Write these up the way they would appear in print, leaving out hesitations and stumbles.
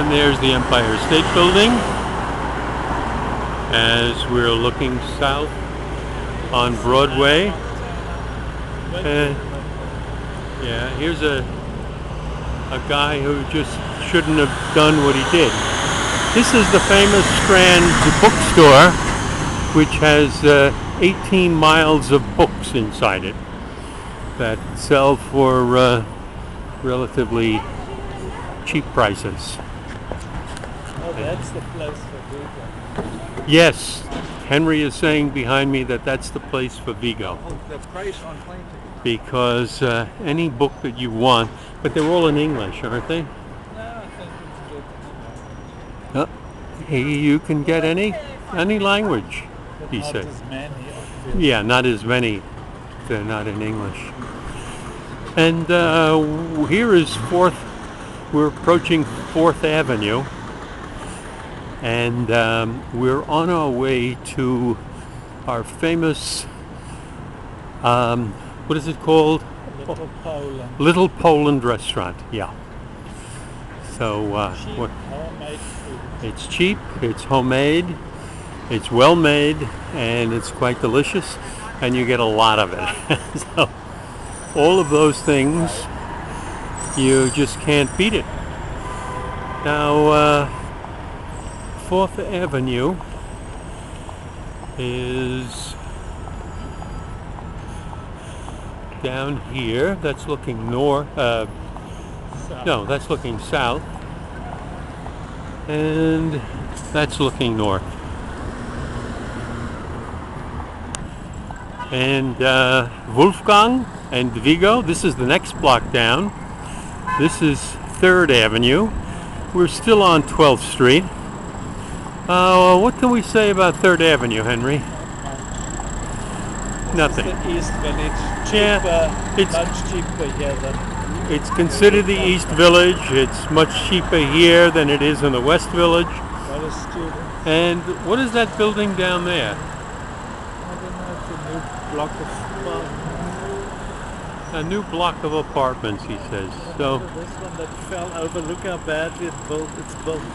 And there's the Empire State Building as we're looking south on Broadway. And yeah, here's a guy who just shouldn't have done what he did. This is the famous Strand bookstore, which has 18 miles of books inside it that sell for relatively cheap prices. Oh, that's the place for Vigo. Yes, Henry is saying behind me that that's the place for Vigo. Oh, the price on plane tickets. Because any book that you want, but they're all in English, aren't they? No, I think it's good. You can get any language, he Not said. as many, obviously. Yeah, not as many. They're not in English. And here is we're approaching 4th Avenue. And we're on our way to our famous, what is it called? Little Poland. Little Poland restaurant, yeah. So Cheap, homemade food. it's cheap, it's homemade, it's well made, and it's quite delicious, and you get a lot of it. So all of those things, you just can't beat it. Now, 4th Avenue is down here. That's looking north. No, that's looking south. And that's looking north. And Wolfgang and Vigo, this is the next block down. This is 3rd Avenue. We're still on 12th Street. What can we say about 3rd Avenue, Henry? Nothing. It's the East Village. Cheaper, Yeah, it's- much cheaper here than. It's considered the East Village. It's much cheaper here than it is in the West Village. What a student. And what is that building down there? I don't know, it's a new block of apartments. A new block of apartments, he says. So, This one that fell over, look how badly it's built.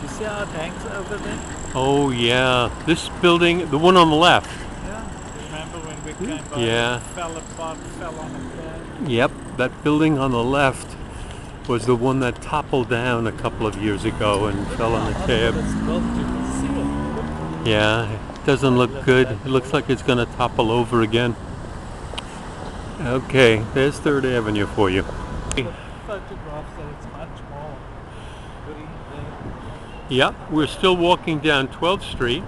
You see how it hangs over there? oh yeah, this building, the one on the left. Yeah. Remember when we came by? Yeah. It fell apart, fell on the ground. Yep, that building on the left was the one that toppled down a couple of years ago and fell on the cab. It's built, you can see it. Yeah, it doesn't look good. It looks like it's going to topple over again. Okay, there's 3rd Avenue for you. The photographs that it's much more green there. Yep, we're still walking down 12th Street,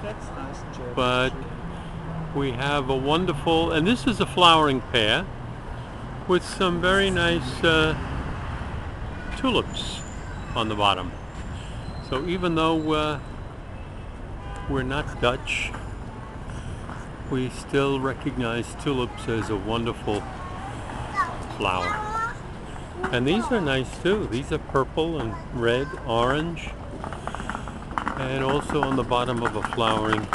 That's nice, German but tree. we have a wonderful, and this is a flowering pear with some very nice tulips on the bottom. So even though we're not Dutch, we still recognize tulips as a wonderful flower. And these are nice too. These are purple and red, orange, and also on the bottom of a flowering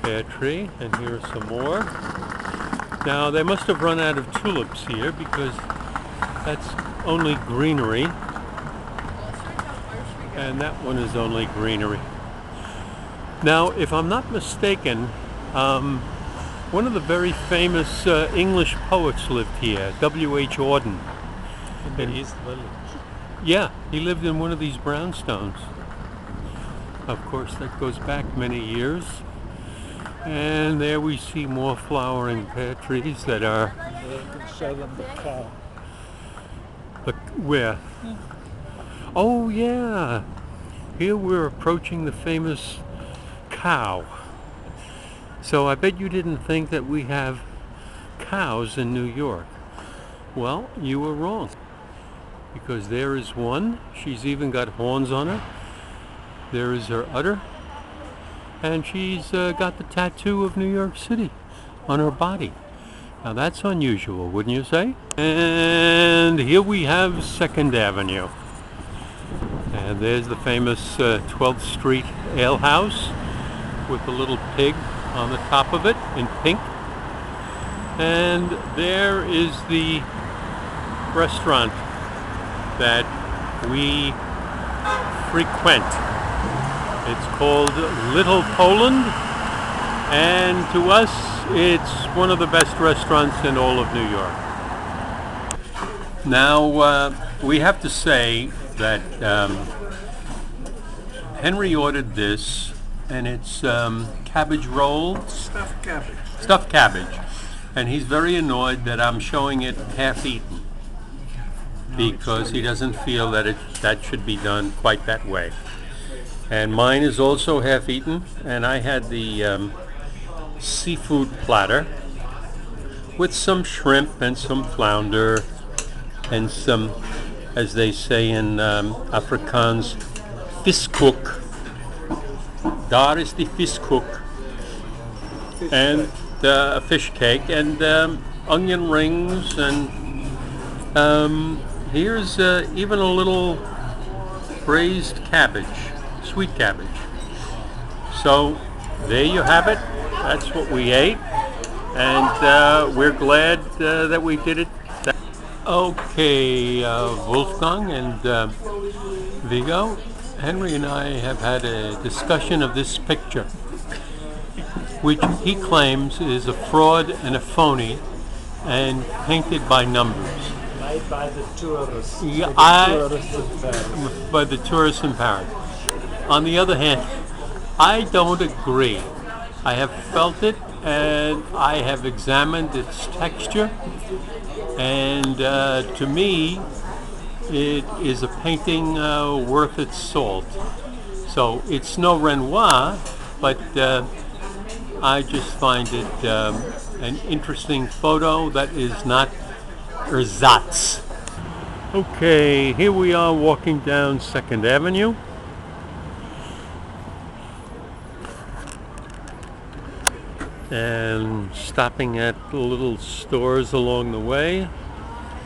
pear tree. And here are some more. Now they must have run out of tulips here because that's only greenery. And that one is only greenery. Now, if I'm not mistaken, one of the very famous English poets lived here, W.H. Auden. In the East Village. Yeah, he lived in one of these brownstones. Of course, that goes back many years. And there we see more flowering pear trees that are... There you can show them the cow. Where? Oh, yeah. Here we're approaching the famous cow. So I bet you didn't think that we have cows in New York. Well, you were wrong. Because there is one. She's even got horns on her. There is her udder. And she's got the tattoo of New York City on her body. Now that's unusual, wouldn't you say? And here we have 2nd Avenue. And there's the famous 12th Street Ale House with the little pig on the top of it in pink. And there is the restaurant that we frequent. It's called Little Poland, and to us, it's one of the best restaurants in all of New York. Now, we have to say that Henry ordered this, and it's cabbage rolls, stuffed cabbage, and he's very annoyed that I'm showing it half-eaten because he doesn't feel that that should be done quite that way. And mine is also half-eaten, and I had the seafood platter with some shrimp and some flounder and some, as they say in Afrikaans, viskoek. Daar is die viskoek. And a fish cake and onion rings, and here's even a little braised cabbage, sweet cabbage. So there you have it. That's what we ate, and we're glad that we did it. Okay, Wolfgang and Vigo, Henry and I have had a discussion of this picture, which he claims is a fraud and a phony and painted by numbers. Made by the tourists. Yeah, Tourists in Paris. by the tourists in Paris. On the other hand, I don't agree. I have felt it and I have examined its texture, and to me it is a painting worth its salt. So it's no Renoir, but I just find it an interesting photo that is not ersatz. Okay, here we are walking down 2nd Avenue. And stopping at little stores along the way.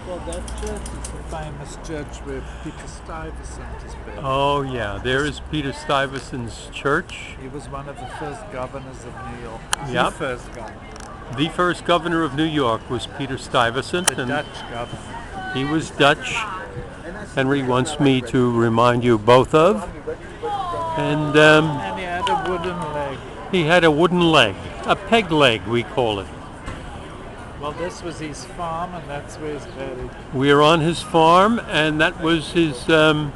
Well, that church is the famous church where Peter Stuyvesant is buried. Oh yeah, there is Peter Stuyvesant's church. He was one of the first governors of New York. Yep. The first governor. The first governor of New York was Peter Stuyvesant, The and Dutch governor. he was Dutch. Henry wants me to remind you both of. And And he had a wooden leg. he had a wooden leg, a peg leg we call it. Well, this was his farm, and that's where he's buried. We're on his farm, and that was his, well,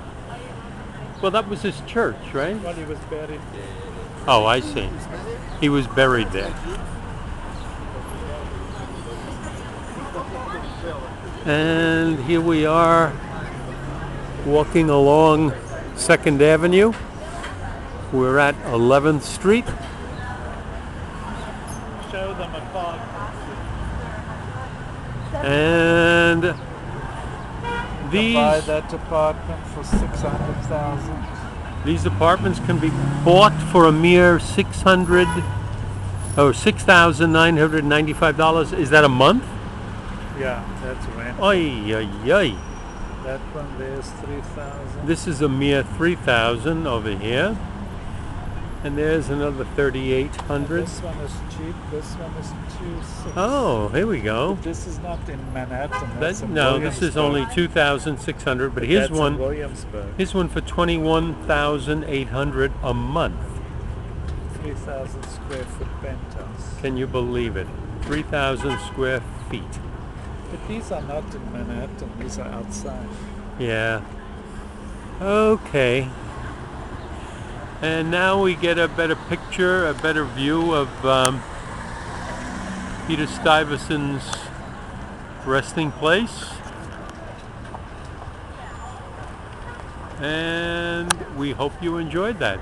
that was his church, right? Well, he was buried there. Oh, I see. He was buried there. And here we are walking along 2nd Avenue. We're at 11th Street. Show them a park. And Buy these that apartment for 600,000. these apartments can be bought for a mere $6,995. Is that a month? Yeah, that's rent. Oy, oy, oy. That one there's 3,000. This is a mere 3,000 over here. And there's another 3,800. This one is cheap. This one is 2,600. Oh, here we go. This is not in Manhattan. That's in No, this is only Williamsburg. 2,600. But That's here's in one. Williamsburg. Here's one for 21,800 a month. 3,000 square foot penthouse. Can you believe it? 3,000 square feet. But these are not in Manhattan. These are outside. Yeah. Okay. And now we get a better picture, a better view of Peter Stuyvesant's resting place. And we hope you enjoyed that.